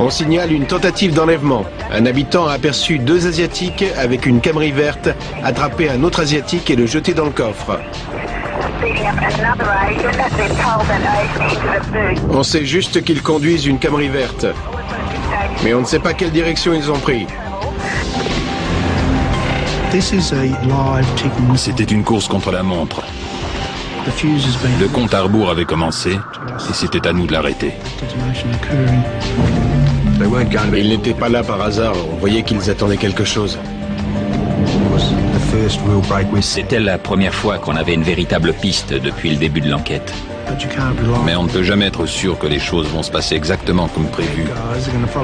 On signale une tentative d'enlèvement. Un habitant a aperçu deux Asiatiques avec une Camry verte, attraper un autre Asiatique et le jeter dans le coffre. On sait juste qu'ils conduisent une Camry verte. Mais on ne sait pas quelle direction ils ont pris. C'était une course contre la montre. Le compte à rebours avait commencé et c'était à nous de l'arrêter. Ils n'étaient pas là par hasard, on voyait qu'ils attendaient quelque chose. C'était la première fois qu'on avait une véritable piste depuis le début de l'enquête. Mais on ne peut jamais être sûr que les choses vont se passer exactement comme prévu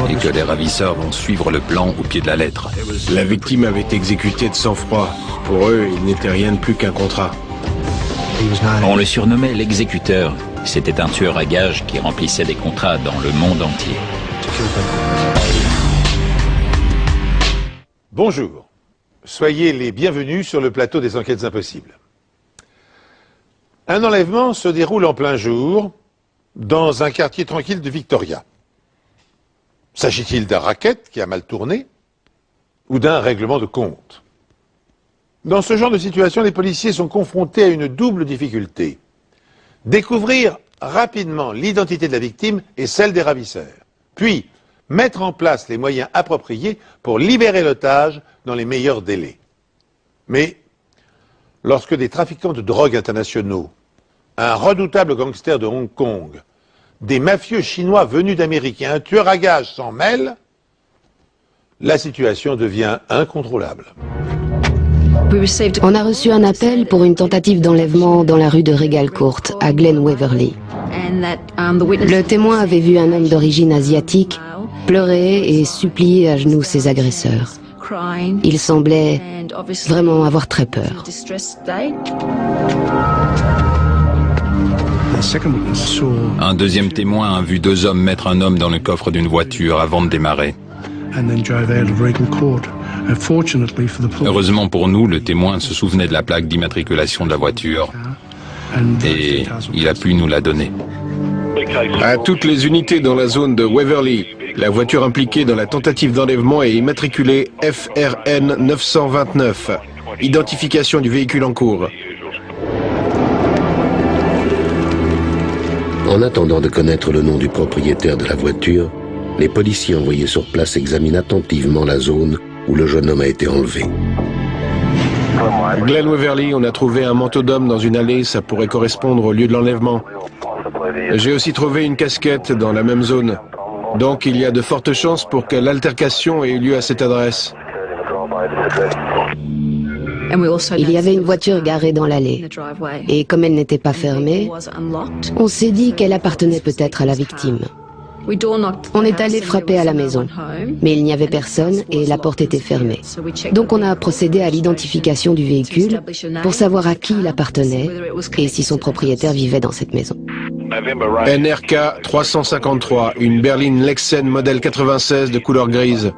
et que les ravisseurs vont suivre le plan au pied de la lettre. La victime avait été exécutée de sang-froid. Pour eux, il n'était rien de plus qu'un contrat. On le surnommait l'exécuteur. C'était un tueur à gages qui remplissait des contrats dans le monde entier. Bonjour, soyez les bienvenus sur le plateau des Enquêtes Impossibles. Un enlèvement se déroule en plein jour dans un quartier tranquille de Victoria. S'agit-il d'un racket qui a mal tourné ou d'un règlement de compte? Dans ce genre de situation, les policiers sont confrontés à une double difficulté. Découvrir rapidement l'identité de la victime et celle des ravisseurs. Puis, mettre en place les moyens appropriés pour libérer l'otage dans les meilleurs délais. Mais, lorsque des trafiquants de drogue internationaux, un redoutable gangster de Hong Kong, des mafieux chinois venus d'Amérique et un tueur à gages s'en mêlent, la situation devient incontrôlable. On a reçu un appel pour une tentative d'enlèvement dans la rue de Regal Court, à Glen Waverly. Le témoin avait vu un homme d'origine asiatique pleurer et supplier à genoux ses agresseurs. Il semblait vraiment avoir très peur. Un deuxième témoin a vu deux hommes mettre un homme dans le coffre d'une voiture avant de démarrer. Heureusement pour nous, le témoin se souvenait de la plaque d'immatriculation de la voiture et il a pu nous la donner. À toutes les unités dans la zone de Waverly, la voiture impliquée dans la tentative d'enlèvement est immatriculée FRN 929. Identification du véhicule en cours. En attendant de connaître le nom du propriétaire de la voiture, les policiers envoyés sur place examinent attentivement la zone où le jeune homme a été enlevé. Glen Waverly, on a trouvé un manteau d'homme dans une allée, ça pourrait correspondre au lieu de l'enlèvement. J'ai aussi trouvé une casquette dans la même zone. Donc il y a de fortes chances pour que l'altercation ait eu lieu à cette adresse. Il y avait une voiture garée dans l'allée. Et comme elle n'était pas fermée, on s'est dit qu'elle appartenait peut-être à la victime. On est allé frapper à la maison, mais il n'y avait personne et la porte était fermée. Donc on a procédé à l'identification du véhicule pour savoir à qui il appartenait et si son propriétaire vivait dans cette maison. NRK 353, une berline Lexen modèle 96 de couleur grise.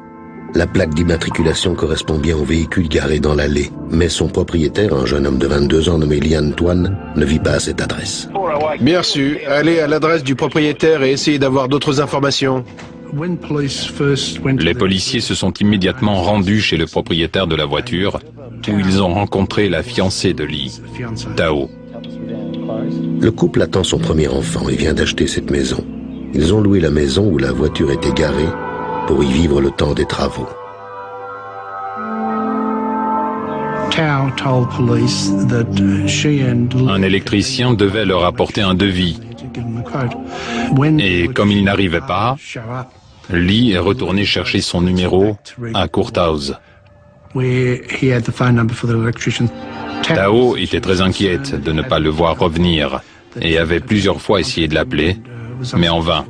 La plaque d'immatriculation correspond bien au véhicule garé dans l'allée, mais son propriétaire, un jeune homme de 22 ans nommé Lian Tuan, ne vit pas à cette adresse. Bien reçu. Allez à l'adresse du propriétaire et essayez d'avoir d'autres informations. Les policiers se sont immédiatement rendus chez le propriétaire de la voiture où ils ont rencontré la fiancée de Lee, Tao. Le couple attend son premier enfant et vient d'acheter cette maison. Ils ont loué la maison où la voiture était garée pour y vivre le temps des travaux. Un électricien devait leur apporter un devis. Et comme il n'arrivait pas, Lee est retourné chercher son numéro à Courthouse. Tao était très inquiète de ne pas le voir revenir et avait plusieurs fois essayé de l'appeler, mais en vain.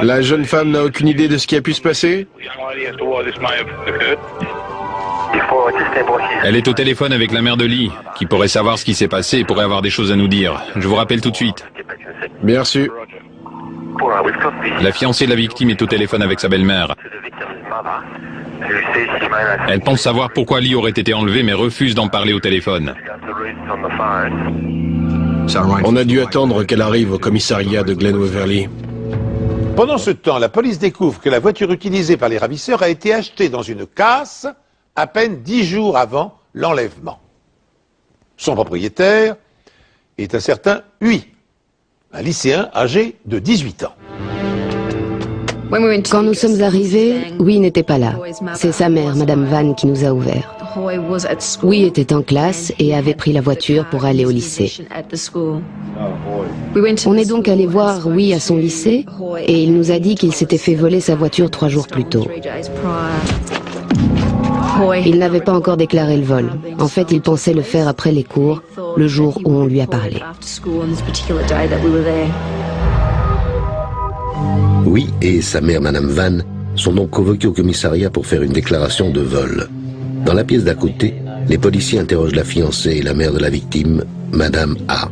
La jeune femme n'a aucune idée de ce qui a pu se passer? Elle est au téléphone avec la mère de Lee, qui pourrait savoir ce qui s'est passé et pourrait avoir des choses à nous dire. Je vous rappelle tout de suite. Bien reçu. La fiancée de la victime est au téléphone avec sa belle-mère. Elle pense savoir pourquoi Lee aurait été enlevé, mais refuse d'en parler au téléphone. On a dû attendre qu'elle arrive au commissariat de Glen Waverly. Pendant ce temps, la police découvre que la voiture utilisée par les ravisseurs a été achetée dans une casse à peine 10 jours avant l'enlèvement. Son propriétaire est un certain Huy, un lycéen âgé de 18 ans. Quand nous sommes arrivés, Huy n'était pas là. C'est sa mère, Madame Van, qui nous a ouvert. Huy était en classe et avait pris la voiture pour aller au lycée. On est donc allé voir Huy à son lycée et il nous a dit qu'il s'était fait voler sa voiture 3 jours plus tôt. Il n'avait pas encore déclaré le vol. En fait, il pensait le faire après les cours, le jour où on lui a parlé. Huy et sa mère, Madame Van, sont donc convoqués au commissariat pour faire une déclaration de vol. Dans la pièce d'à côté, les policiers interrogent la fiancée et la mère de la victime, Madame A.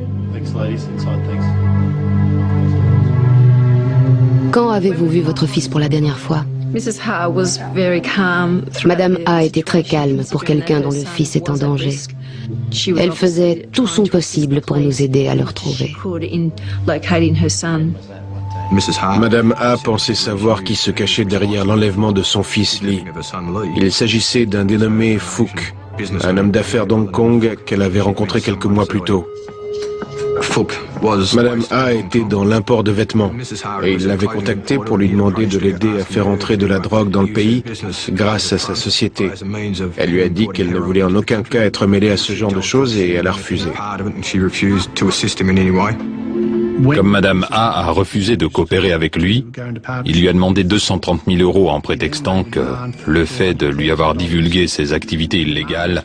Quand avez-vous vu votre fils pour la dernière fois? Madame A était très calme pour quelqu'un dont le fils est en danger. Elle faisait tout son possible pour nous aider à le retrouver. Madame A pensait savoir qui se cachait derrière l'enlèvement de son fils Lee. Il s'agissait d'un dénommé Phuc, un homme d'affaires d'Hong Kong qu'elle avait rencontré quelques mois plus tôt. Madame A était dans l'import de vêtements et il l'avait contacté pour lui demander de l'aider à faire entrer de la drogue dans le pays grâce à sa société. Elle lui a dit qu'elle ne voulait en aucun cas être mêlée à ce genre de choses et elle a refusé. Comme Madame A refusé de coopérer avec lui, il lui a demandé 230 000 € en prétextant que le fait de lui avoir divulgué ses activités illégales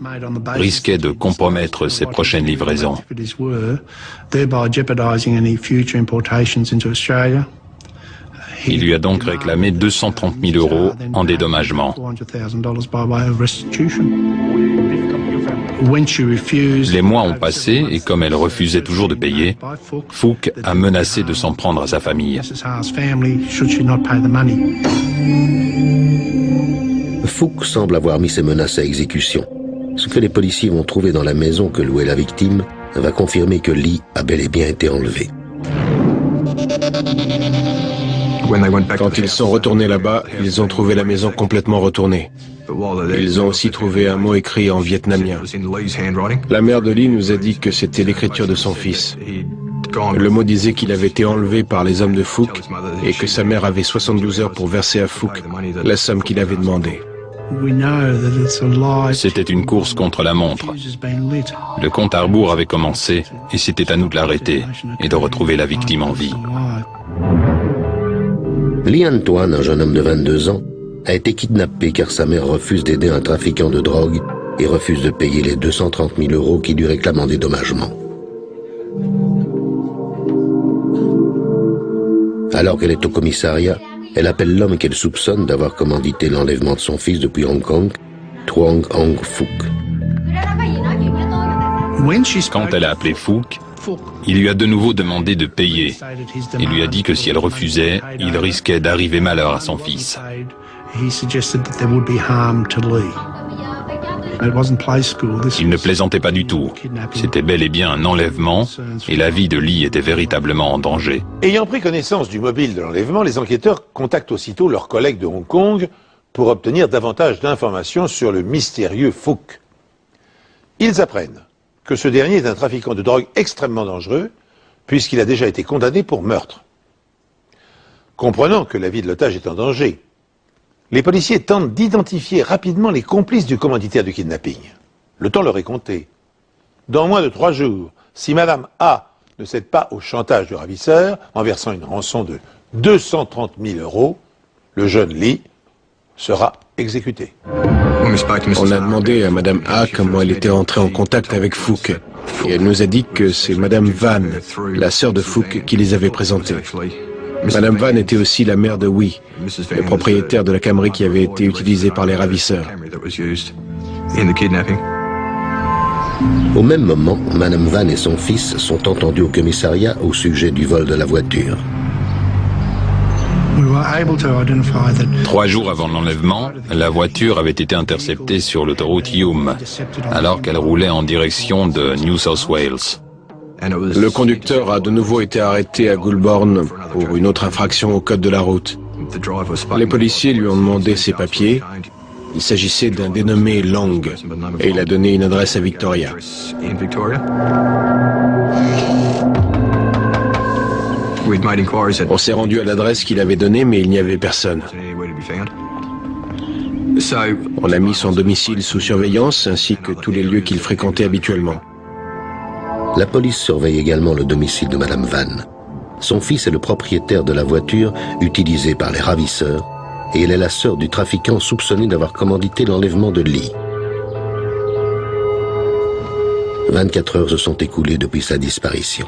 risquait de compromettre ses prochaines livraisons. Il lui a donc réclamé 230 000 € en dédommagement. Les mois ont passé et comme elle refusait toujours de payer, Phuc a menacé de s'en prendre à sa famille. Phuc semble avoir mis ses menaces à exécution. Ce que les policiers vont trouver dans la maison que louait la victime va confirmer que Lee a bel et bien été enlevé. Quand ils sont retournés là-bas, ils ont trouvé la maison complètement retournée. Ils ont aussi trouvé un mot écrit en vietnamien. La mère de Lee nous a dit que c'était l'écriture de son fils. Le mot disait qu'il avait été enlevé par les hommes de Phuc et que sa mère avait 72 heures pour verser à Phuc la somme qu'il avait demandée. C'était une course contre la montre. Le compte à rebours avait commencé et c'était à nous de l'arrêter et de retrouver la victime en vie. Lee Antoine, un jeune homme de 22 ans, a été kidnappé car sa mère refuse d'aider un trafiquant de drogue et refuse de payer les 230 000 € qui lui réclament en dédommagement. Alors qu'elle est au commissariat, elle appelle l'homme qu'elle soupçonne d'avoir commandité l'enlèvement de son fils depuis Hong Kong, Truong Hong Phuc. Quand elle a appelé Phuc, il lui a de nouveau demandé de payer. Il lui a dit que si elle refusait, il risquait d'arriver malheur à son fils. Il ne plaisantait pas du tout. C'était bel et bien un enlèvement et la vie de Lee était véritablement en danger. Ayant pris connaissance du mobile de l'enlèvement, les enquêteurs contactent aussitôt leurs collègues de Hong Kong pour obtenir davantage d'informations sur le mystérieux Phuc. Ils apprennent que ce dernier est un trafiquant de drogue extrêmement dangereux, puisqu'il a déjà été condamné pour meurtre. Comprenant que la vie de l'otage est en danger, les policiers tentent d'identifier rapidement les complices du commanditaire du kidnapping. Le temps leur est compté. Dans moins de 3 jours, si Madame A ne cède pas au chantage du ravisseur, en versant une rançon de 230 000 €, le jeune Lee sera exécuté. On a demandé à Madame A comment elle était entrée en contact avec Phuc. Et elle nous a dit que c'est Madame Van, la sœur de Phuc, qui les avait présentés. Madame Van était aussi la mère de Huy, le propriétaire de la Camry qui avait été utilisée par les ravisseurs. Au même moment, Madame Van et son fils sont entendus au commissariat au sujet du vol de la voiture. 3 jours avant l'enlèvement, la voiture avait été interceptée sur l'autoroute Hume, alors qu'elle roulait en direction de New South Wales. Le conducteur a de nouveau été arrêté à Goulburn pour une autre infraction au code de la route. Les policiers lui ont demandé ses papiers. Il s'agissait d'un dénommé Long et il a donné une adresse à Victoria. On s'est rendu à l'adresse qu'il avait donnée, mais il n'y avait personne. On a mis son domicile sous surveillance ainsi que tous les lieux qu'il fréquentait habituellement. La police surveille également le domicile de Madame Van. Son fils est le propriétaire de la voiture utilisée par les ravisseurs et elle est la sœur du trafiquant soupçonné d'avoir commandité l'enlèvement de Lee. 24 heures se sont écoulées depuis sa disparition.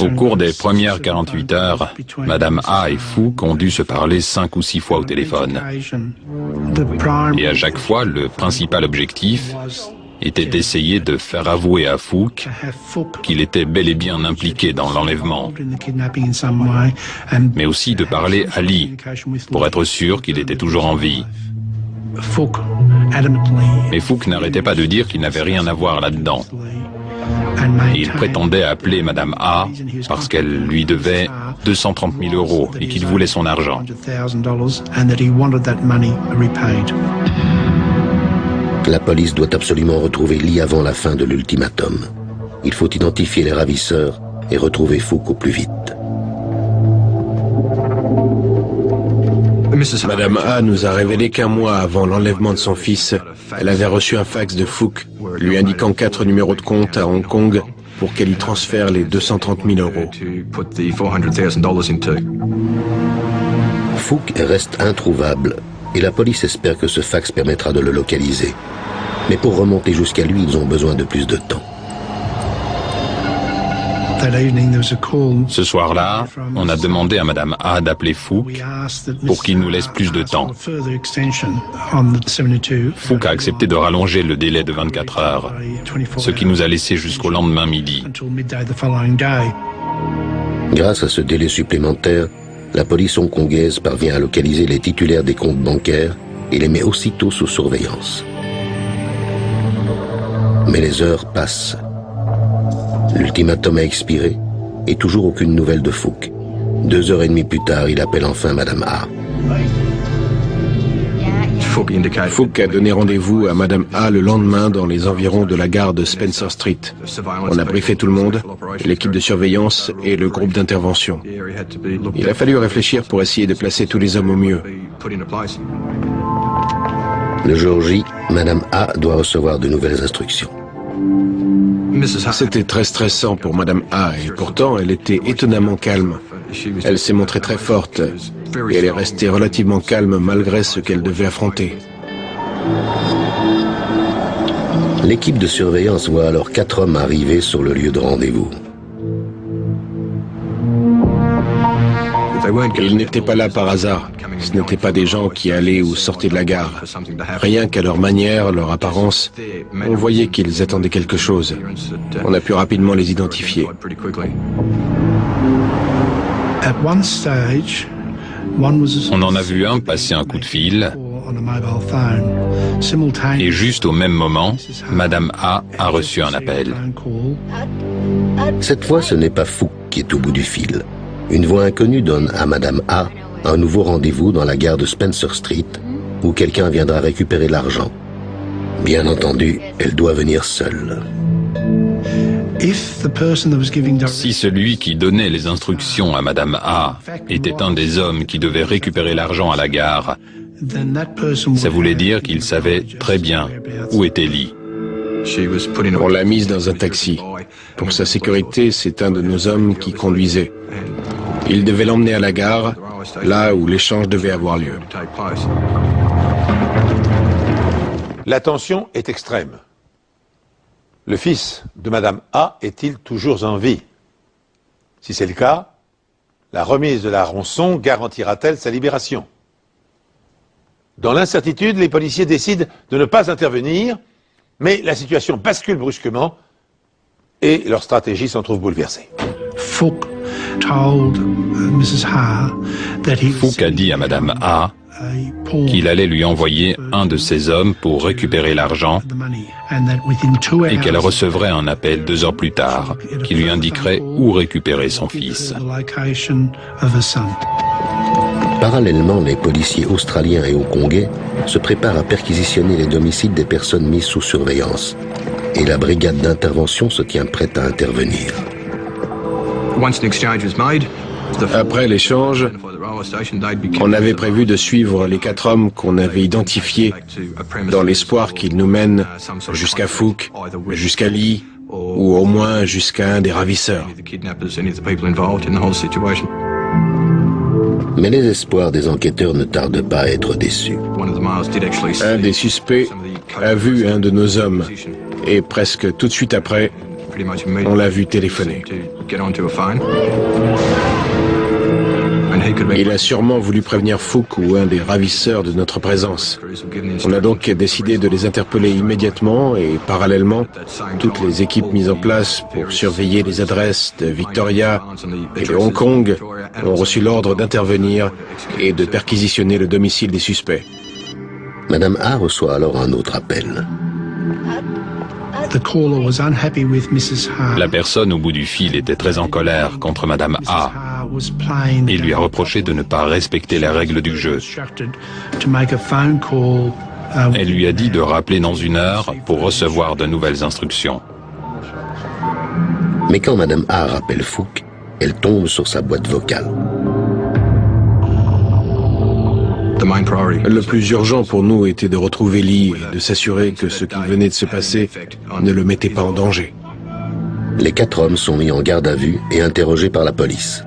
Au cours des premières 48 heures, Madame A et Fouque ont dû se parler 5 ou 6 fois au téléphone. Et à chaque fois, le principal objectif était d'essayer de faire avouer à Fouque qu'il était bel et bien impliqué dans l'enlèvement, mais aussi de parler à Lee pour être sûr qu'il était toujours en vie. Mais Fouque n'arrêtait pas de dire qu'il n'avait rien à voir là-dedans. Il prétendait appeler Madame A parce qu'elle lui devait 230 000 euros et qu'il voulait son argent. La police doit absolument retrouver Lee avant la fin de l'ultimatum. Il faut identifier les ravisseurs et retrouver Fouque au plus vite. Madame A nous a révélé qu'un mois avant l'enlèvement de son fils, elle avait reçu un fax de Fouque lui indiquant 4 numéros de compte à Hong Kong pour qu'elle y transfère les 230 000 euros. Fouque reste introuvable et la police espère que ce fax permettra de le localiser. Mais pour remonter jusqu'à lui, ils ont besoin de plus de temps. Ce soir-là, on a demandé à Madame A d'appeler Fouque pour qu'il nous laisse plus de temps. Fouque a accepté de rallonger le délai de 24 heures, ce qui nous a laissé jusqu'au lendemain midi. Grâce à ce délai supplémentaire, la police hongkongaise parvient à localiser les titulaires des comptes bancaires et les met aussitôt sous surveillance. Mais les heures passent. L'ultimatum a expiré et toujours aucune nouvelle de Fouque. 2h30 plus tard, il appelle enfin Madame A. Fouque a donné rendez-vous à Madame A le lendemain dans les environs de la gare de Spencer Street. On a briefé tout le monde, l'équipe de surveillance et le groupe d'intervention. Il a fallu réfléchir pour essayer de placer tous les hommes au mieux. Le jour J, Madame A doit recevoir de nouvelles instructions. C'était très stressant pour Madame A et pourtant elle était étonnamment calme. Elle s'est montrée très forte et elle est restée relativement calme malgré ce qu'elle devait affronter. L'équipe de surveillance voit alors 4 hommes arriver sur le lieu de rendez-vous. Ils n'étaient pas là par hasard. Ce n'étaient pas des gens qui allaient ou sortaient de la gare. Rien qu'à leur manière, leur apparence, on voyait qu'ils attendaient quelque chose. On a pu rapidement les identifier. On en a vu un passer un coup de fil et juste au même moment, Madame A a reçu un appel. Cette fois, ce n'est pas Fouque qui est au bout du fil. Une voix inconnue donne à Madame A un nouveau rendez-vous dans la gare de Spencer Street où quelqu'un viendra récupérer l'argent. Bien entendu, elle doit venir seule. Si celui qui donnait les instructions à Madame A était un des hommes qui devait récupérer l'argent à la gare, ça voulait dire qu'il savait très bien où était Lee. On l'a mise dans un taxi. Pour sa sécurité, c'est un de nos hommes qui conduisait. Il devait l'emmener à la gare, là où l'échange devait avoir lieu. La tension est extrême. Le fils de Madame A est-il toujours en vie? Si c'est le cas, la remise de la rançon garantira-t-elle sa libération? Dans l'incertitude, les policiers décident de ne pas intervenir, mais la situation bascule brusquement et leur stratégie s'en trouve bouleversée. Fouque a dit à Madame A qu'il allait lui envoyer un de ses hommes pour récupérer l'argent et qu'elle recevrait un appel 2 heures plus tard qui lui indiquerait où récupérer son fils. Parallèlement, les policiers australiens et hongkongais se préparent à perquisitionner les domiciles des personnes mises sous surveillance. Et la brigade d'intervention se tient prête à intervenir. Après l'échange, on avait prévu de suivre les 4 hommes qu'on avait identifiés dans l'espoir qu'ils nous mènent jusqu'à Phuc, jusqu'à Lee, ou au moins jusqu'à un des ravisseurs. Mais les espoirs des enquêteurs ne tardent pas à être déçus. Un des suspects a vu un de nos hommes et presque tout de suite après, on l'a vu téléphoner. Il a sûrement voulu prévenir Phuc ou un des ravisseurs de notre présence. On a donc décidé de les interpeller immédiatement et parallèlement, toutes les équipes mises en place pour surveiller les adresses de Victoria et de Hong Kong ont reçu l'ordre d'intervenir et de perquisitionner le domicile des suspects. Madame A reçoit alors un autre appel. La personne au bout du fil était très en colère contre Madame A et lui a reproché de ne pas respecter les règles du jeu. Elle lui a dit de rappeler dans 1 heure pour recevoir de nouvelles instructions. Mais quand Madame A rappelle Phuc, elle tombe sur sa boîte vocale. Le plus urgent pour nous était de retrouver Lee et de s'assurer que ce qui venait de se passer ne le mettait pas en danger. Les 4 hommes sont mis en garde à vue et interrogés par la police.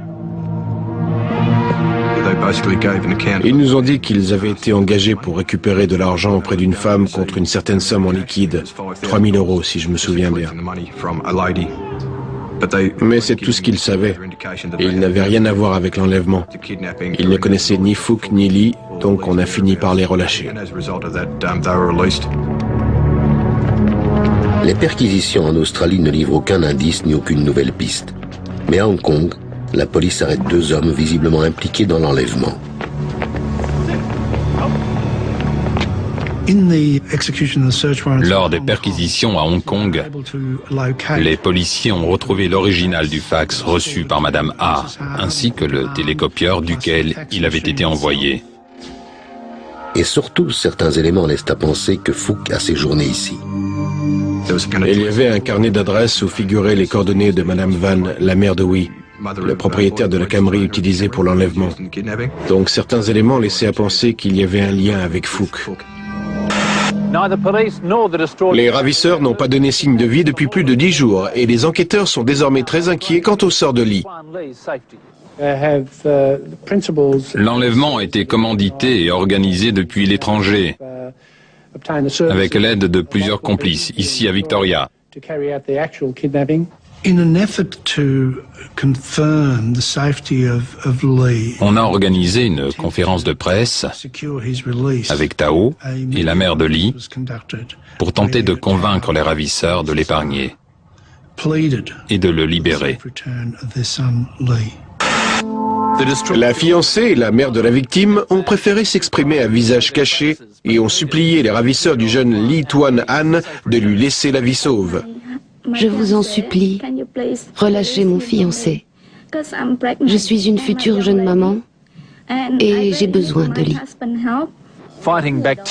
Ils nous ont dit qu'ils avaient été engagés pour récupérer de l'argent auprès d'une femme contre une certaine somme en liquide, 3 000 € si je me souviens bien. Mais c'est tout ce qu'ils savaient, et ils n'avaient rien à voir avec l'enlèvement. Ils ne connaissaient ni Phuc ni Lee, donc on a fini par les relâcher. Les perquisitions en Australie ne livrent aucun indice ni aucune nouvelle piste. Mais à Hong Kong, la police arrête 2 hommes visiblement impliqués dans l'enlèvement. Lors des perquisitions à Hong Kong, les policiers ont retrouvé l'original du fax reçu par Madame A, ainsi que le télécopieur duquel il avait été envoyé. Et surtout, certains éléments laissent à penser que Phuc a séjourné ici. Il y avait un carnet d'adresses où figuraient les coordonnées de Madame Van, la mère de Huy, le propriétaire de la Camry utilisée pour l'enlèvement. Donc certains éléments laissaient à penser qu'il y avait un lien avec Phuc. Les ravisseurs n'ont pas donné signe de vie depuis plus de 10 jours et les enquêteurs sont désormais très inquiets quant au sort de Lee. L'enlèvement a été commandité et organisé depuis l'étranger, avec l'aide de plusieurs complices, ici à Victoria. On a organisé une conférence de presse avec Tao et la mère de Lee pour tenter de convaincre les ravisseurs de l'épargner et de le libérer. La fiancée et la mère de la victime ont préféré s'exprimer à visage caché et ont supplié les ravisseurs du jeune Lee Tuan Han de lui laisser la vie sauve. Je vous en supplie, relâchez mon fiancé. Je suis une future jeune maman et j'ai besoin de Lee.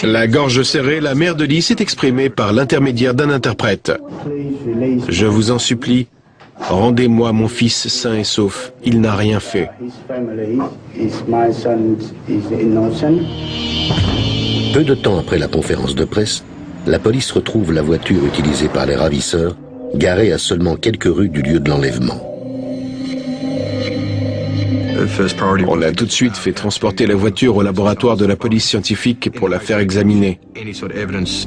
La gorge serrée, la mère de Lee s'est exprimée par l'intermédiaire d'un interprète. Je vous en supplie, rendez-moi mon fils sain et sauf. Il n'a rien fait. Peu de temps après la conférence de presse, la police retrouve la voiture utilisée par les ravisseurs, garée à seulement quelques rues du lieu de l'enlèvement. On a tout de suite fait transporter la voiture au laboratoire de la police scientifique pour la faire examiner.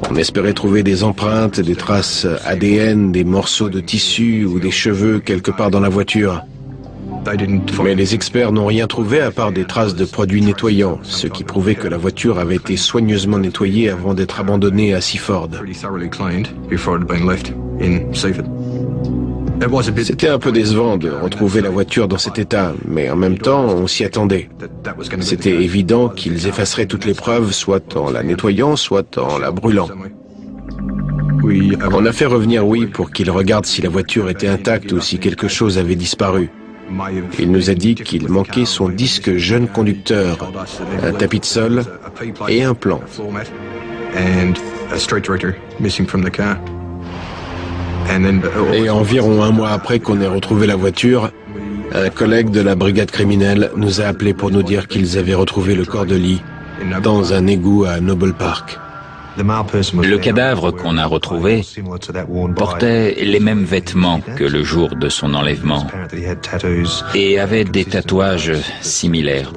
On espérait trouver des empreintes, des traces ADN, des morceaux de tissu ou des cheveux quelque part dans la voiture. Mais les experts n'ont rien trouvé à part des traces de produits nettoyants, ce qui prouvait que la voiture avait été soigneusement nettoyée avant d'être abandonnée à Seaford. C'était un peu décevant de retrouver la voiture dans cet état, mais en même temps, on s'y attendait. C'était évident qu'ils effaceraient toutes les preuves, soit en la nettoyant, soit en la brûlant. On a fait revenir Wee pour qu'il regarde si la voiture était intacte ou si quelque chose avait disparu. Il nous a dit qu'il manquait son disque jeune conducteur, un tapis de sol et un plan. Et environ un mois après qu'on ait retrouvé la voiture, un collègue de la brigade criminelle nous a appelés pour nous dire qu'ils avaient retrouvé le corps de Lee dans un égout à Noble Park. Le cadavre qu'on a retrouvé portait les mêmes vêtements que le jour de son enlèvement et avait des tatouages similaires.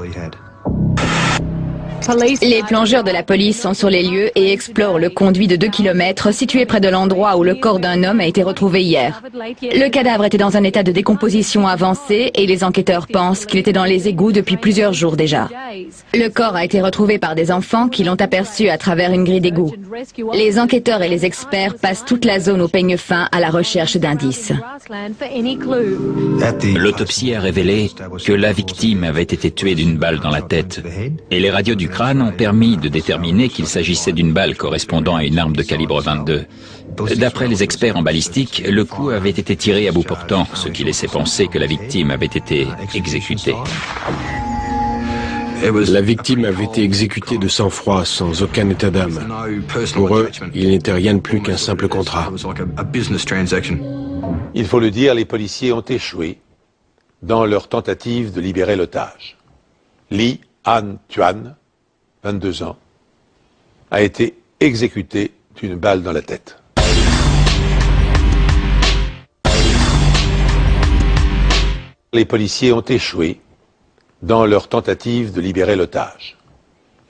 Les plongeurs de la police sont sur les lieux et explorent le conduit de 2 km situé près de l'endroit où le corps d'un homme a été retrouvé hier. Le cadavre était dans un état de décomposition avancé et les enquêteurs pensent qu'il était dans les égouts depuis plusieurs jours déjà. Le corps a été retrouvé par des enfants qui l'ont aperçu à travers une grille d'égout. Les enquêteurs et les experts passent toute la zone au peigne fin à la recherche d'indices. L'autopsie a révélé que la victime avait été tuée d'une balle dans la tête et les radios du crâne ont permis de déterminer qu'il s'agissait d'une balle correspondant à une arme de calibre 22. D'après les experts en balistique, le coup avait été tiré à bout portant, ce qui laissait penser que la victime avait été exécutée. La victime avait été exécutée de sang-froid, sans aucun état d'âme. Pour eux, il n'était rien de plus qu'un simple contrat. Il faut le dire, les policiers ont échoué dans leur tentative de libérer l'otage. Lee Han Tuan, 22 ans, a été exécuté d'une balle dans la tête. Les policiers ont échoué dans leur tentative de libérer l'otage.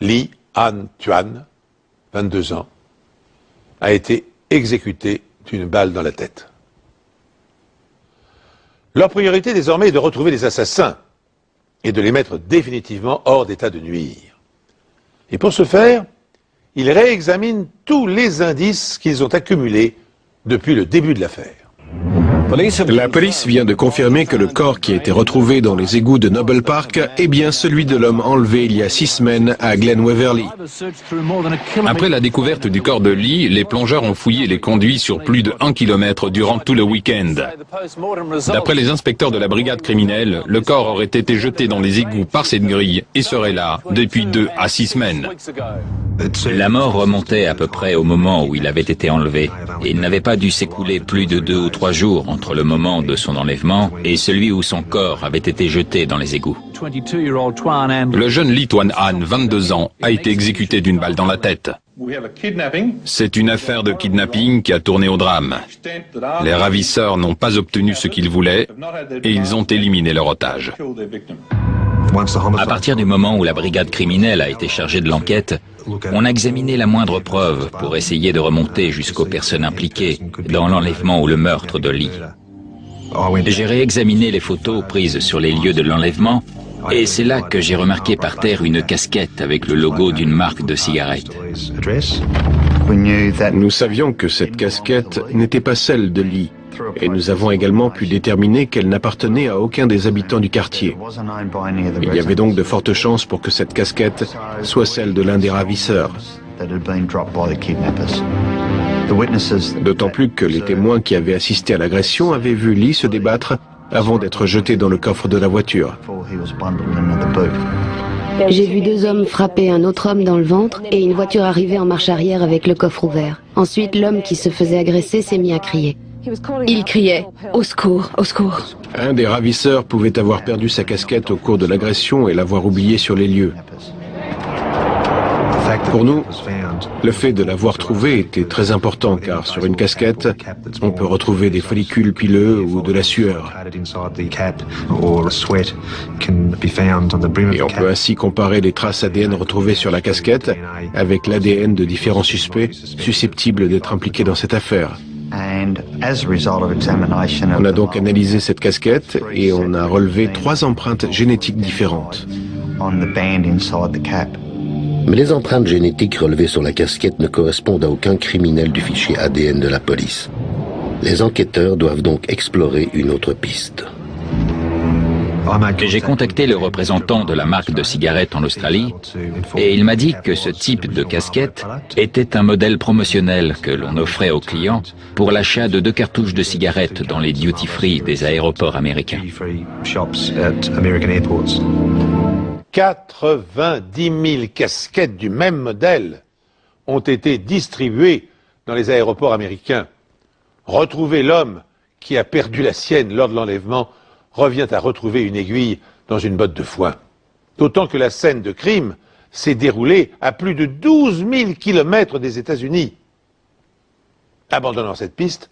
Lee Han Tuan, 22 ans, a été exécuté d'une balle dans la tête. Leur priorité désormais est de retrouver les assassins et de les mettre définitivement hors d'état de nuire. Et pour ce faire, ils réexaminent tous les indices qu'ils ont accumulés depuis le début de l'affaire. La police vient de confirmer que le corps qui a été retrouvé dans les égouts de Noble Park est bien celui de l'homme enlevé il y a 6 semaines à Glen Waverly. Après la découverte du corps de Lee, les plongeurs ont fouillé les conduits sur plus de 1 km durant tout le week-end. D'après les inspecteurs de la brigade criminelle, le corps aurait été jeté dans les égouts par cette grille et serait là depuis 2 à 6 semaines. La mort remontait à peu près au moment où il avait été enlevé et il n'avait pas dû s'écouler plus de 2 ou 3 jours entre le moment de son enlèvement et celui où son corps avait été jeté dans les égouts. Le jeune Lee Tuan Han, 22 ans, a été exécuté d'une balle dans la tête. C'est une affaire de kidnapping qui a tourné au drame. Les ravisseurs n'ont pas obtenu ce qu'ils voulaient et ils ont éliminé leur otage. À partir du moment où la brigade criminelle a été chargée de l'enquête, on a examiné la moindre preuve pour essayer de remonter jusqu'aux personnes impliquées dans l'enlèvement ou le meurtre de Lee. J'ai réexaminé les photos prises sur les lieux de l'enlèvement et c'est là que j'ai remarqué par terre une casquette avec le logo d'une marque de cigarettes. Nous savions que cette casquette n'était pas celle de Lee. Et nous avons également pu déterminer qu'elle n'appartenait à aucun des habitants du quartier. Il y avait donc de fortes chances pour que cette casquette soit celle de l'un des ravisseurs. D'autant plus que les témoins qui avaient assisté à l'agression avaient vu Lee se débattre avant d'être jeté dans le coffre de la voiture. J'ai vu 2 hommes frapper un autre homme dans le ventre et une voiture arriver en marche arrière avec le coffre ouvert. Ensuite, l'homme qui se faisait agresser s'est mis à crier. Il criait « Au secours, au secours !» Un des ravisseurs pouvait avoir perdu sa casquette au cours de l'agression et l'avoir oubliée sur les lieux. Pour nous, le fait de l'avoir trouvée était très important car sur une casquette, on peut retrouver des follicules pileux ou de la sueur. Et on peut ainsi comparer les traces ADN retrouvées sur la casquette avec l'ADN de différents suspects susceptibles d'être impliqués dans cette affaire. On a donc analysé cette casquette et on a relevé 3 empreintes génétiques différentes. Mais les empreintes génétiques relevées sur la casquette ne correspondent à aucun criminel du fichier ADN de la police. Les enquêteurs doivent donc explorer une autre piste. J'ai contacté le représentant de la marque de cigarettes en Australie et il m'a dit que ce type de casquette était un modèle promotionnel que l'on offrait aux clients pour l'achat de 2 cartouches de cigarettes dans les duty-free des aéroports américains. 90 000 casquettes du même modèle ont été distribuées dans les aéroports américains. Retrouver l'homme qui a perdu la sienne lors de l'enlèvement revient à retrouver une aiguille dans une botte de foin. D'autant que la scène de crime s'est déroulée à plus de 12 000 kilomètres des États-Unis. Abandonnant cette piste,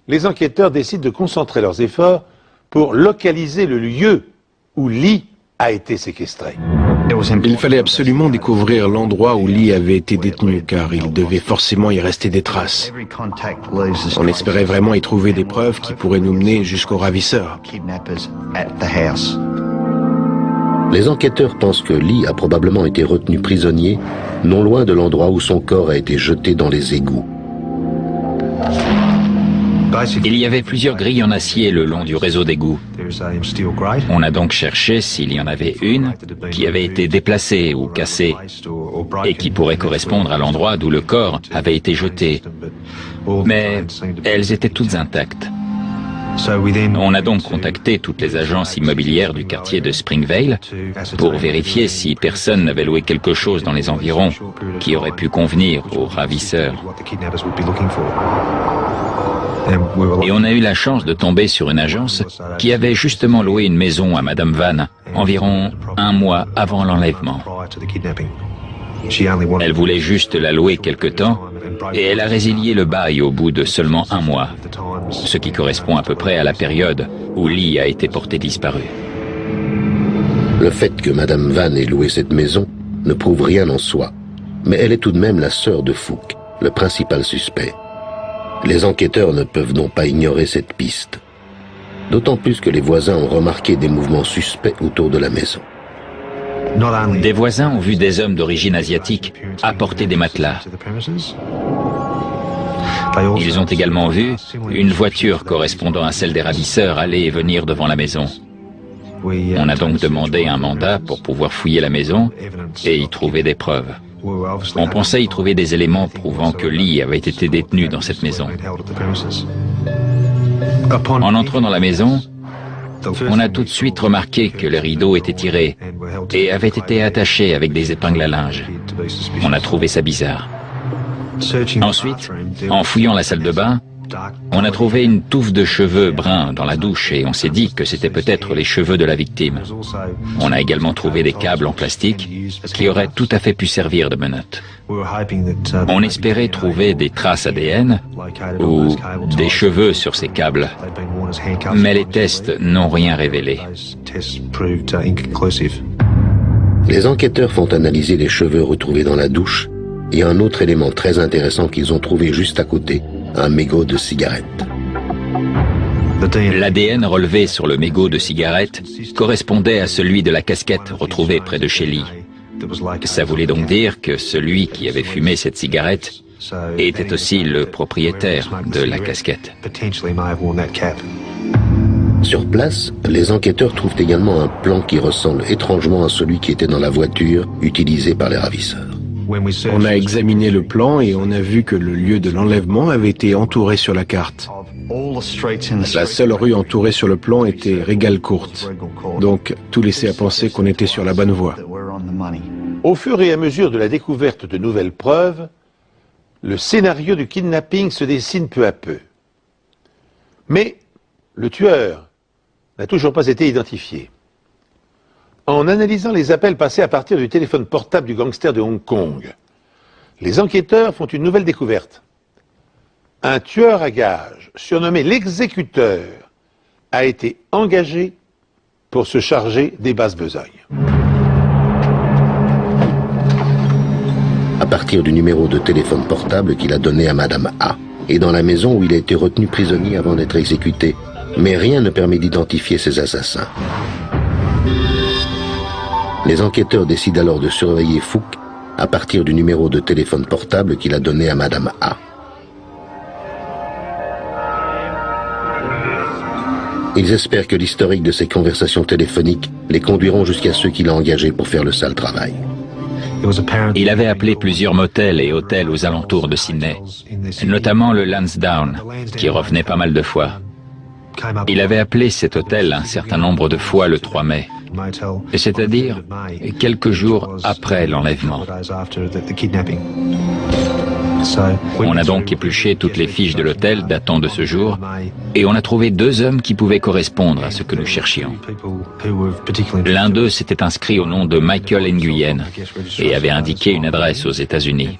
les enquêteurs décident de concentrer leurs efforts pour localiser le lieu où Lee a été séquestré. Il fallait absolument découvrir l'endroit où Lee avait été détenu, car il devait forcément y rester des traces. On espérait vraiment y trouver des preuves qui pourraient nous mener jusqu'au ravisseur. Les enquêteurs pensent que Lee a probablement été retenu prisonnier non loin de l'endroit où son corps a été jeté dans les égouts. Il y avait plusieurs grilles en acier le long du réseau d'égouts. On a donc cherché s'il y en avait une qui avait été déplacée ou cassée et qui pourrait correspondre à l'endroit d'où le corps avait été jeté. Mais elles étaient toutes intactes. On a donc contacté toutes les agences immobilières du quartier de Springvale pour vérifier si personne n'avait loué quelque chose dans les environs qui aurait pu convenir aux ravisseurs. Et on a eu la chance de tomber sur une agence qui avait justement loué une maison à Madame Van environ 1 mois avant l'enlèvement. Elle voulait juste la louer quelque temps et elle a résilié le bail au bout de seulement 1 mois, ce qui correspond à peu près à la période où Lee a été porté disparu. Le fait que Madame Van ait loué cette maison ne prouve rien en soi, mais elle est tout de même la sœur de Fouque, le principal suspect. Les enquêteurs ne peuvent donc pas ignorer cette piste. D'autant plus que les voisins ont remarqué des mouvements suspects autour de la maison. Des voisins ont vu des hommes d'origine asiatique apporter des matelas. Ils ont également vu une voiture correspondant à celle des ravisseurs aller et venir devant la maison. On a donc demandé un mandat pour pouvoir fouiller la maison et y trouver des preuves. On pensait y trouver des éléments prouvant que Lee avait été détenu dans cette maison. En entrant dans la maison, on a tout de suite remarqué que les rideaux étaient tirés et avaient été attachés avec des épingles à linge. On a trouvé ça bizarre. Ensuite, en fouillant la salle de bain, on a trouvé une touffe de cheveux bruns dans la douche et on s'est dit que c'était peut-être les cheveux de la victime. On a également trouvé des câbles en plastique qui auraient tout à fait pu servir de menottes. On espérait trouver des traces ADN ou des cheveux sur ces câbles, mais les tests n'ont rien révélé. Les enquêteurs font analyser les cheveux retrouvés dans la douche et un autre élément très intéressant qu'ils ont trouvé juste à côté, un mégot de cigarette. L'ADN relevé sur le mégot de cigarette correspondait à celui de la casquette retrouvée près de chez Lee. Ça voulait donc dire que celui qui avait fumé cette cigarette était aussi le propriétaire de la casquette. Sur place, les enquêteurs trouvent également un plan qui ressemble étrangement à celui qui était dans la voiture utilisée par les ravisseurs. On a examiné le plan et on a vu que le lieu de l'enlèvement avait été entouré sur la carte. La seule rue entourée sur le plan était Regal Court. Donc tout laissait à penser qu'on était sur la bonne voie. Au fur et à mesure de la découverte de nouvelles preuves, le scénario du kidnapping se dessine peu à peu. Mais le tueur n'a toujours pas été identifié. En analysant les appels passés à partir du téléphone portable du gangster de Hong Kong, les enquêteurs font une nouvelle découverte. Un tueur à gages, surnommé l'exécuteur, a été engagé pour se charger des basses besognes. À partir du numéro de téléphone portable qu'il a donné à Madame A, et dans la maison où il a été retenu prisonnier avant d'être exécuté, mais rien ne permet d'identifier ses assassins. Les enquêteurs décident alors de surveiller Fouque à partir du numéro de téléphone portable qu'il a donné à Madame A. Ils espèrent que l'historique de ces conversations téléphoniques les conduiront jusqu'à ceux qu'il a engagés pour faire le sale travail. Il avait appelé plusieurs motels et hôtels aux alentours de Sydney, notamment le Lansdowne, qui revenait pas mal de fois. Il avait appelé cet hôtel un certain nombre de fois le 3 mai, c'est-à-dire quelques jours après l'enlèvement. On a donc épluché toutes les fiches de l'hôtel datant de ce jour et on a trouvé 2 hommes qui pouvaient correspondre à ce que nous cherchions. L'un d'eux s'était inscrit au nom de Michael Nguyen et avait indiqué une adresse aux États-Unis.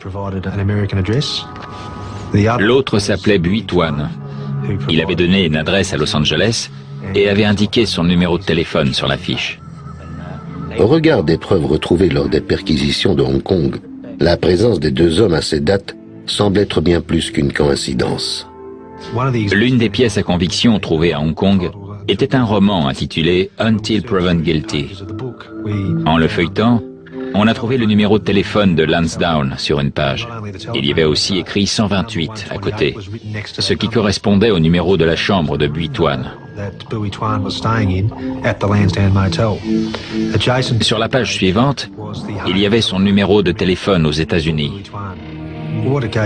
L'autre s'appelait Bui Tuan. Il avait donné une adresse à Los Angeles et avait indiqué son numéro de téléphone sur la fiche. Au regard des preuves retrouvées lors des perquisitions de Hong Kong, la présence des 2 hommes à ces dates semble être bien plus qu'une coïncidence. L'une des pièces à conviction trouvées à Hong Kong était un roman intitulé Until Proven Guilty. En le feuilletant, on a trouvé le numéro de téléphone de Lansdowne sur une page. Il y avait aussi écrit 128 à côté, ce qui correspondait au numéro de la chambre de Bui Tuan. Sur la page suivante, il y avait son numéro de téléphone aux États-Unis.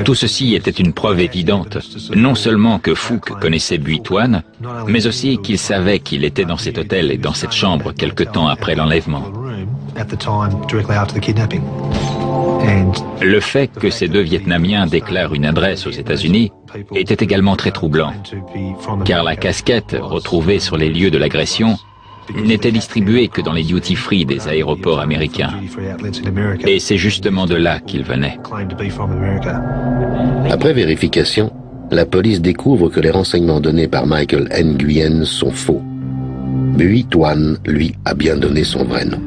Tout ceci était une preuve évidente, non seulement que Phuc connaissait Bui Tuan, mais aussi qu'il savait qu'il était dans cet hôtel et dans cette chambre quelque temps après l'enlèvement. Le fait que ces 2 Vietnamiens déclarent une adresse aux États-Unis était également très troublant, car la casquette retrouvée sur les lieux de l'agression n'était distribuée que dans les duty-free des aéroports américains. Et c'est justement de là qu'il venait. Après vérification, la police découvre que les renseignements donnés par Michael Nguyen sont faux. Bui Tuan, lui, a bien donné son vrai nom.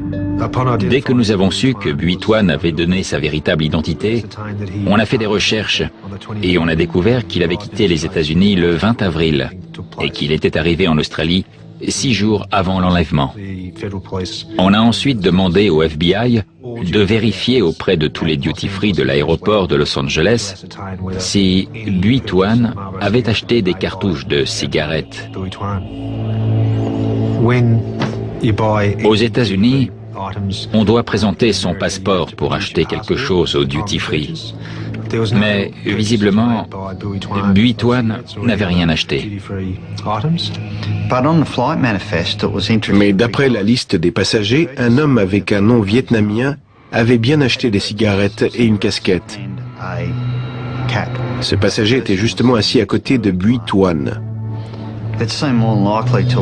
Dès que nous avons su que Bui Tuan avait donné sa véritable identité, on a fait des recherches et on a découvert qu'il avait quitté les États-Unis le 20 avril et qu'il était arrivé en Australie 6 jours avant l'enlèvement. On a ensuite demandé au FBI de vérifier auprès de tous les duty-free de l'aéroport de Los Angeles si Bui Tuan avait acheté des cartouches de cigarettes. Aux États-Unis, on doit présenter son passeport pour acheter quelque chose au duty-free. Mais, visiblement, Bui Tuan n'avait rien acheté. Mais d'après la liste des passagers, un homme avec un nom vietnamien avait bien acheté des cigarettes et une casquette. Ce passager était justement assis à côté de Bui Tuan.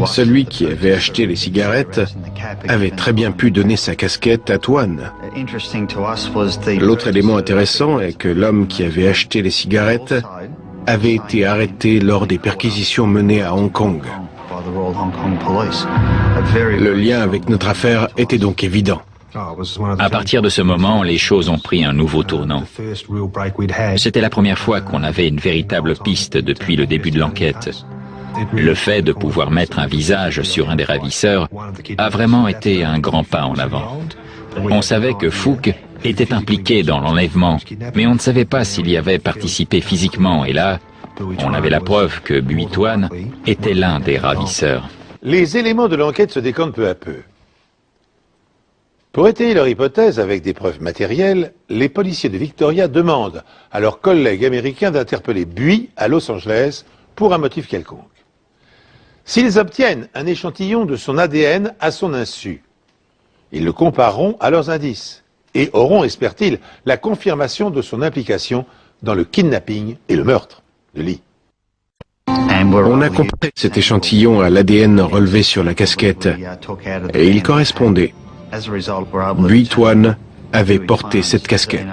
Celui qui avait acheté les cigarettes avait très bien pu donner sa casquette à Tuan. L'autre élément intéressant est que l'homme qui avait acheté les cigarettes avait été arrêté lors des perquisitions menées à Hong Kong. Le lien avec notre affaire était donc évident. À partir de ce moment, les choses ont pris un nouveau tournant. C'était la première fois qu'on avait une véritable piste depuis le début de l'enquête. Le fait de pouvoir mettre un visage sur un des ravisseurs a vraiment été un grand pas en avant. On savait que Phuc était impliqué dans l'enlèvement, mais on ne savait pas s'il y avait participé physiquement, et là, on avait la preuve que Bui Tuan était l'un des ravisseurs. Les éléments de l'enquête se décantent peu à peu. Pour étayer leur hypothèse avec des preuves matérielles, les policiers de Victoria demandent à leurs collègues américains d'interpeller Bui à Los Angeles pour un motif quelconque. S'ils obtiennent un échantillon de son ADN à son insu, ils le compareront à leurs indices et auront, espèrent-ils, la confirmation de son implication dans le kidnapping et le meurtre de Lee. On a comparé cet échantillon à l'ADN relevé sur la casquette et il correspondait. Bui Tuan avait porté cette casquette.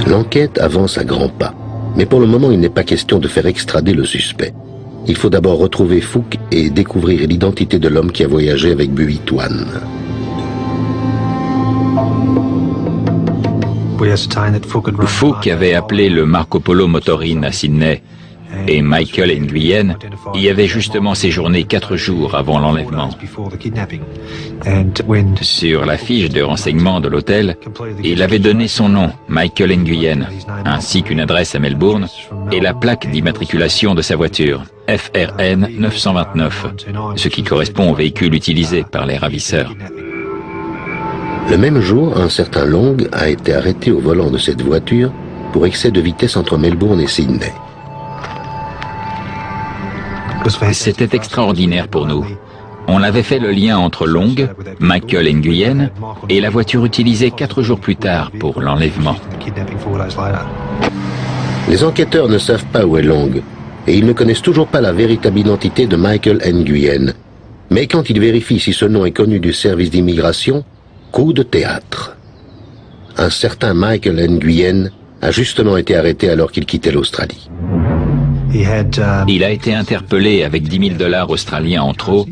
L'enquête avance à grands pas. Mais pour le moment, il n'est pas question de faire extrader le suspect. Il faut d'abord retrouver Phuc et découvrir l'identité de l'homme qui a voyagé avec Bui Tuan. Phuc avait appelé le Marco Polo Motor Inn à Sydney et Michael Nguyen y avait justement séjourné 4 jours avant l'enlèvement. Sur la fiche de renseignement de l'hôtel, il avait donné son nom, Michael Nguyen, ainsi qu'une adresse à Melbourne et la plaque d'immatriculation de sa voiture, FRN 929, ce qui correspond au véhicule utilisé par les ravisseurs. Le même jour, un certain Long a été arrêté au volant de cette voiture pour excès de vitesse entre Melbourne et Sydney. C'était extraordinaire pour nous. On avait fait le lien entre Long, Michael Nguyen et la voiture utilisée 4 jours plus tard pour l'enlèvement. Les enquêteurs ne savent pas où est Long et ils ne connaissent toujours pas la véritable identité de Michael Nguyen. Mais quand ils vérifient si ce nom est connu du service d'immigration, coup de théâtre. Un certain Michael Nguyen a justement été arrêté alors qu'il quittait l'Australie. Il a été interpellé avec 10 000 $ australiens en trop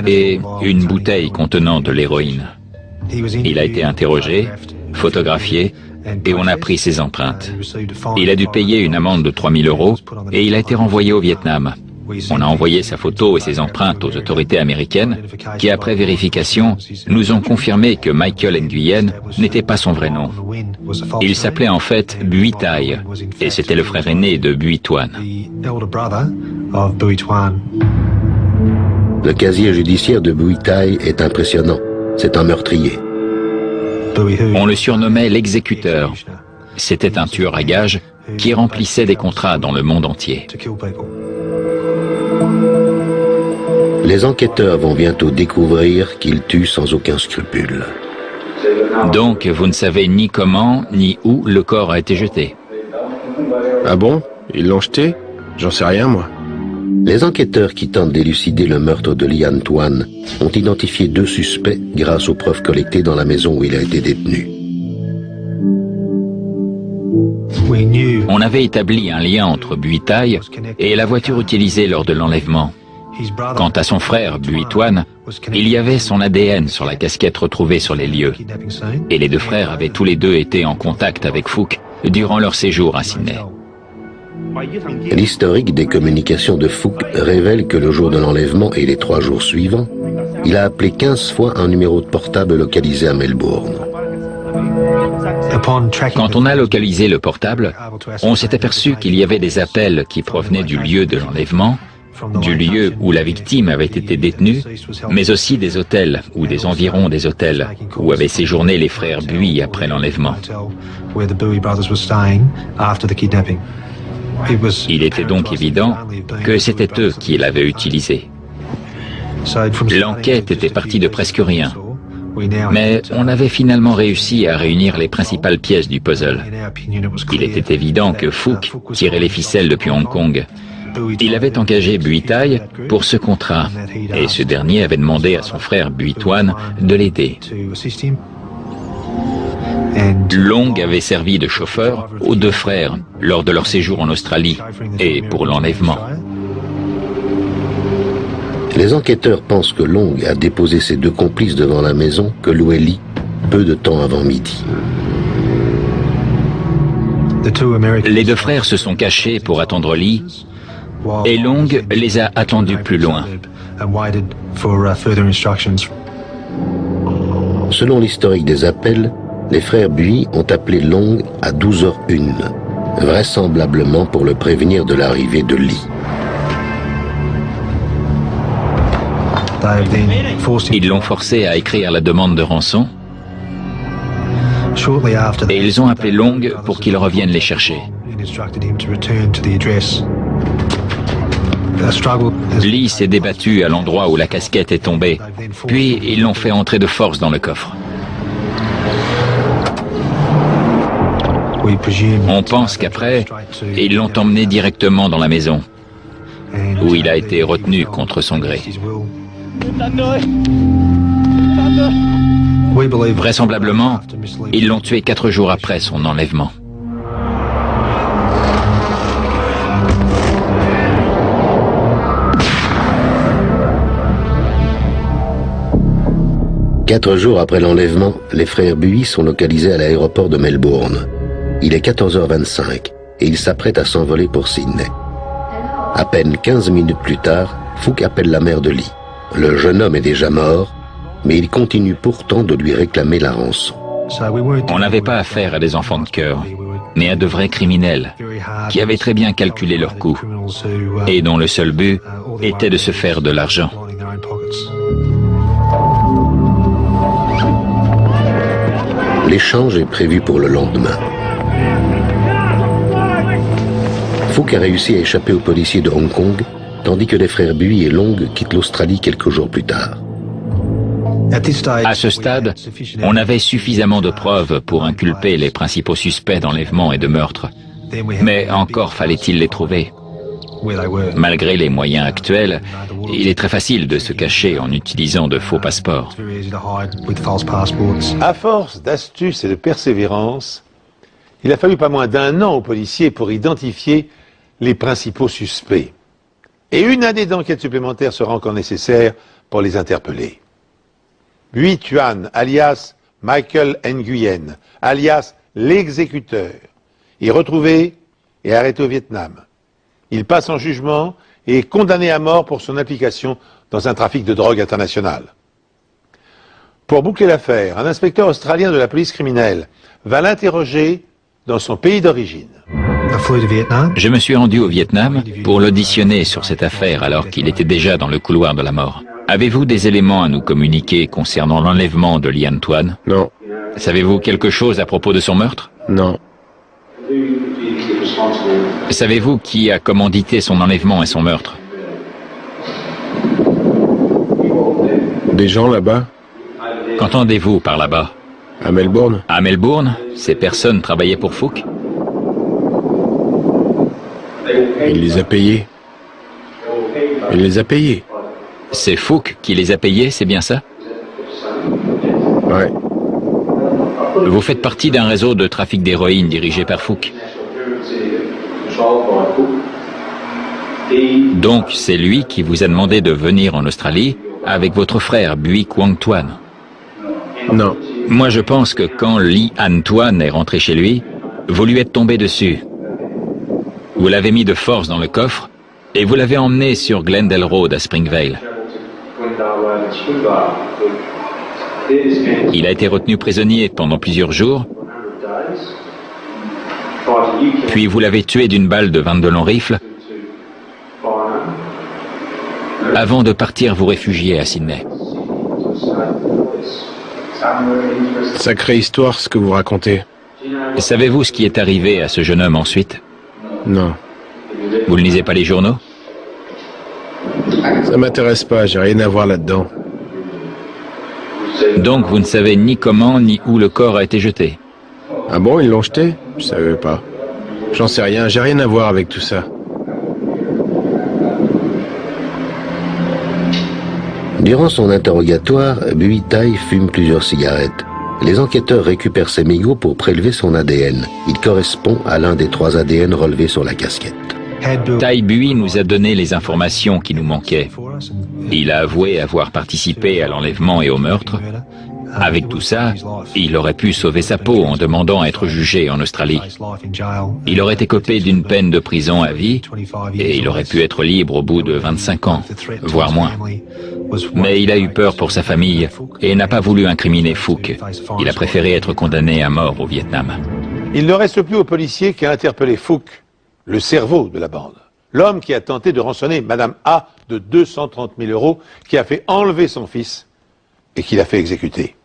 et une bouteille contenant de l'héroïne. Il a été interrogé, photographié et on a pris ses empreintes. Il a dû payer une amende de 3 000 € et il a été renvoyé au Vietnam. On a envoyé sa photo et ses empreintes aux autorités américaines qui, après vérification, nous ont confirmé que Michael Nguyen n'était pas son vrai nom. Il s'appelait en fait Bui Thai et c'était le frère aîné de Bui Tuan. Le casier judiciaire de Bui Thai est impressionnant. C'est un meurtrier. On le surnommait l'exécuteur. C'était un tueur à gages qui remplissait des contrats dans le monde entier. Les enquêteurs vont bientôt découvrir qu'il tue sans aucun scrupule. Donc, vous ne savez ni comment, ni où le corps a été jeté. Ah bon? Ils l'ont jeté? J'en sais rien, moi. Les enquêteurs qui tentent d'élucider le meurtre de Lian Tuan ont identifié 2 suspects grâce aux preuves collectées dans la maison où il a été détenu. On avait établi un lien entre Bui Thai et la voiture utilisée lors de l'enlèvement. Quant à son frère, Bui Tuan, il y avait son ADN sur la casquette retrouvée sur les lieux. Et les 2 frères avaient tous les 2 été en contact avec Phuc durant leur séjour à Sydney. L'historique des communications de Phuc révèle que le jour de l'enlèvement et les 3 jours suivants, il a appelé 15 fois un numéro de portable localisé à Melbourne. Quand on a localisé le portable, on s'est aperçu qu'il y avait des appels qui provenaient du lieu de l'enlèvement, du lieu où la victime avait été détenue, mais aussi des hôtels ou des environs des hôtels où avaient séjourné les frères Bui après l'enlèvement. Il était donc évident que c'était eux qui l'avaient utilisé. L'enquête était partie de presque rien, mais on avait finalement réussi à réunir les principales pièces du puzzle. Il était évident que Phuc tirait les ficelles depuis Hong Kong. Il avait engagé Bui Thai pour ce contrat, et ce dernier avait demandé à son frère Bui Tuan de l'aider. Long avait servi de chauffeur aux 2 frères lors de leur séjour en Australie et pour l'enlèvement. Les enquêteurs pensent que Long a déposé ses 2 complices devant la maison que louait Lee peu de temps avant midi. Les 2 frères se sont cachés pour attendre Lee et Long les a attendus plus loin. Selon l'historique des appels, les frères Bui ont appelé Long à 12h01, vraisemblablement pour le prévenir de l'arrivée de Lee. Ils l'ont forcé à écrire la demande de rançon et ils ont appelé Long pour qu'il revienne les chercher. Lee s'est débattu à l'endroit où la casquette est tombée, puis ils l'ont fait entrer de force dans le coffre. On pense qu'après, ils l'ont emmené directement dans la maison, où il a été retenu contre son gré. Vraisemblablement, ils l'ont tué 4 jours après son enlèvement. Quatre jours après l'enlèvement, les frères Bui sont localisés à l'aéroport de Melbourne. Il est 14h25 et ils s'apprêtent à s'envoler pour Sydney. À peine 15 minutes plus tard, Fook appelle la mère de Lee. Le jeune homme est déjà mort, mais il continue pourtant de lui réclamer la rançon. On n'avait pas affaire à des enfants de cœur, mais à de vrais criminels qui avaient très bien calculé leurs coûts et dont le seul but était de se faire de l'argent. L'échange est prévu pour le lendemain. Fook a réussi à échapper aux policiers de Hong Kong, tandis que les frères Buy et Long quittent l'Australie quelques jours plus tard. À ce stade, on avait suffisamment de preuves pour inculper les principaux suspects d'enlèvement et de meurtre. Mais encore fallait-il les trouver. Malgré les moyens actuels, il est très facile de se cacher en utilisant de faux passeports. À force d'astuce et de persévérance, il a fallu pas moins d'1 an aux policiers pour identifier les principaux suspects. Et une année d'enquête supplémentaire sera encore nécessaire pour les interpeller. Buy Tuan, alias Michael Nguyen, alias l'exécuteur, est retrouvé et arrêté au Vietnam. Il passe en jugement et est condamné à mort pour son implication dans un trafic de drogue international. Pour boucler l'affaire, un inspecteur australien de la police criminelle va l'interroger dans son pays d'origine. Je me suis rendu au Vietnam pour l'auditionner sur cette affaire alors qu'il était déjà dans le couloir de la mort. Avez-vous des éléments à nous communiquer concernant l'enlèvement de Lee Antoine? Non. Savez-vous quelque chose à propos de son meurtre? Non. Savez-vous qui a commandité son enlèvement et son meurtre? Des gens là-bas? Qu'entendez-vous par là-bas? À Melbourne? À Melbourne, ces personnes travaillaient pour Fook? Il les a payés. Il les a payés. C'est Fook qui les a payés, c'est bien ça? Ouais. Vous faites partie d'un réseau de trafic d'héroïne dirigé par Fook. Donc c'est lui qui vous a demandé de venir en Australie avec votre frère Buy Quang Tuan. Non. Moi je pense que quand Lee Antoine est rentré chez lui, vous lui êtes tombé dessus. Vous l'avez mis de force dans le coffre et vous l'avez emmené sur Glendale Road à Springvale. Il a été retenu prisonnier pendant plusieurs jours, puis vous l'avez tué d'une balle de 22 longs rifles, avant de partir vous réfugier à Sydney. Sacrée histoire ce que vous racontez. Savez-vous ce qui est arrivé à ce jeune homme ensuite? Non. Vous ne lisez pas les journaux? Ça m'intéresse pas, j'ai rien à voir là-dedans. Donc vous ne savez ni comment ni où le corps a été jeté? Ah bon, ils l'ont jeté? Je savais pas. J'en sais rien, j'ai rien à voir avec tout ça. Durant son interrogatoire, Buy Tai fume plusieurs cigarettes. Les enquêteurs récupèrent ses mégots pour prélever son ADN. Il correspond à l'un des 3 ADN relevés sur la casquette. Tai Buy nous a donné les informations qui nous manquaient. Il a avoué avoir participé à l'enlèvement et au meurtre. Avec tout ça, il aurait pu sauver sa peau en demandant à être jugé en Australie. Il aurait écopé d'une peine de prison à vie et il aurait pu être libre au bout de 25 ans, voire moins. Mais il a eu peur pour sa famille et n'a pas voulu incriminer Fook. Il a préféré être condamné à mort au Vietnam. Il ne reste plus aux policiers qu'à interpeller Fook, le cerveau de la bande. L'homme qui a tenté de rançonner Madame A de 230 000 €, qui a fait enlever son fils et qui l'a fait exécuter.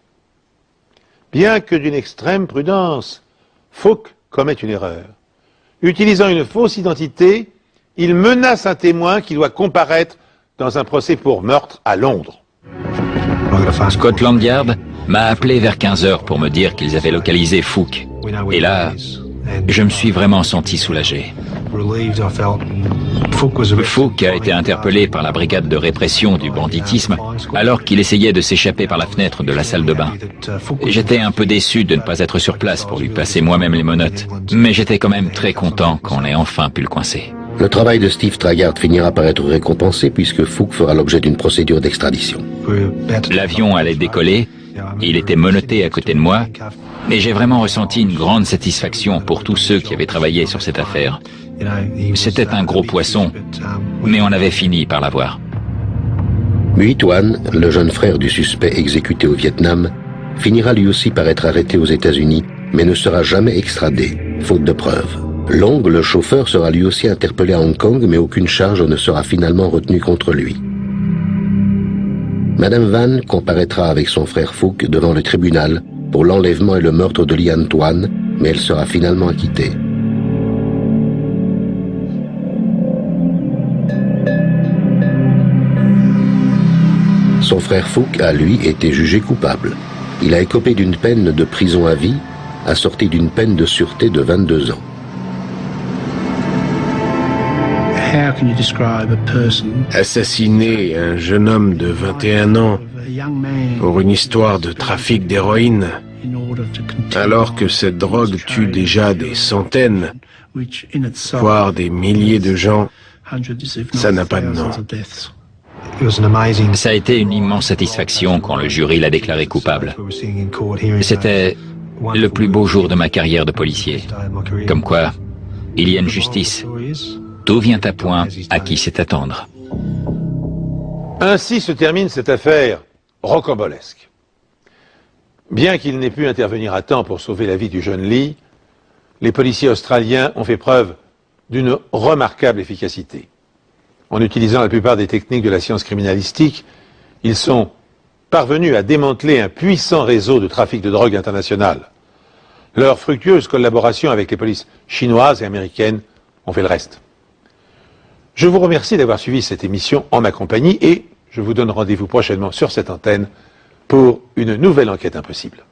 Bien que d'une extrême prudence, Fook commet une erreur. Utilisant une fausse identité, il menace un témoin qui doit comparaître dans un procès pour meurtre à Londres. Scotland Yard m'a appelé vers 15 h pour me dire qu'ils avaient localisé Fook. Et là, je me suis vraiment senti soulagé. Fook a été interpellé par la brigade de répression du banditisme alors qu'il essayait de s'échapper par la fenêtre de la salle de bain. J'étais un peu déçu de ne pas être sur place pour lui passer moi-même les menottes, mais j'étais quand même très content qu'on ait enfin pu le coincer. Le travail de Steve Traggart finira par être récompensé puisque Fook fera l'objet d'une procédure d'extradition. L'avion allait décoller, il était menotté à côté de moi, et j'ai vraiment ressenti une grande satisfaction pour tous ceux qui avaient travaillé sur cette affaire. C'était un gros poisson, mais on avait fini par l'avoir. Huy Toan, le jeune frère du suspect exécuté au Vietnam, finira lui aussi par être arrêté aux États-Unis, mais ne sera jamais extradé, faute de preuves. Long, le chauffeur, sera lui aussi interpellé à Hong Kong, mais aucune charge ne sera finalement retenue contre lui. Madame Van comparaîtra avec son frère Phuc devant le tribunal pour l'enlèvement et le meurtre de Lian Toan, mais elle sera finalement acquittée. Son frère Phuc a, lui, été jugé coupable. Il a écopé d'une peine de prison à vie, assortie d'une peine de sûreté de 22 ans. Assassiner un jeune homme de 21 ans pour une histoire de trafic d'héroïne, alors que cette drogue tue déjà des centaines, voire des milliers de gens, ça n'a pas de nom. Ça a été une immense satisfaction quand le jury l'a déclaré coupable. C'était le plus beau jour de ma carrière de policier. Comme quoi, il y a une justice. Tout vient à point à qui sait attendre. Ainsi se termine cette affaire rocambolesque. Bien qu'il n'ait pu intervenir à temps pour sauver la vie du jeune Lee, les policiers australiens ont fait preuve d'une remarquable efficacité. En utilisant la plupart des techniques de la science criminalistique, ils sont parvenus à démanteler un puissant réseau de trafic de drogue international. Leur fructueuse collaboration avec les polices chinoises et américaines ont fait le reste. Je vous remercie d'avoir suivi cette émission en ma compagnie et je vous donne rendez-vous prochainement sur cette antenne pour une nouvelle enquête impossible.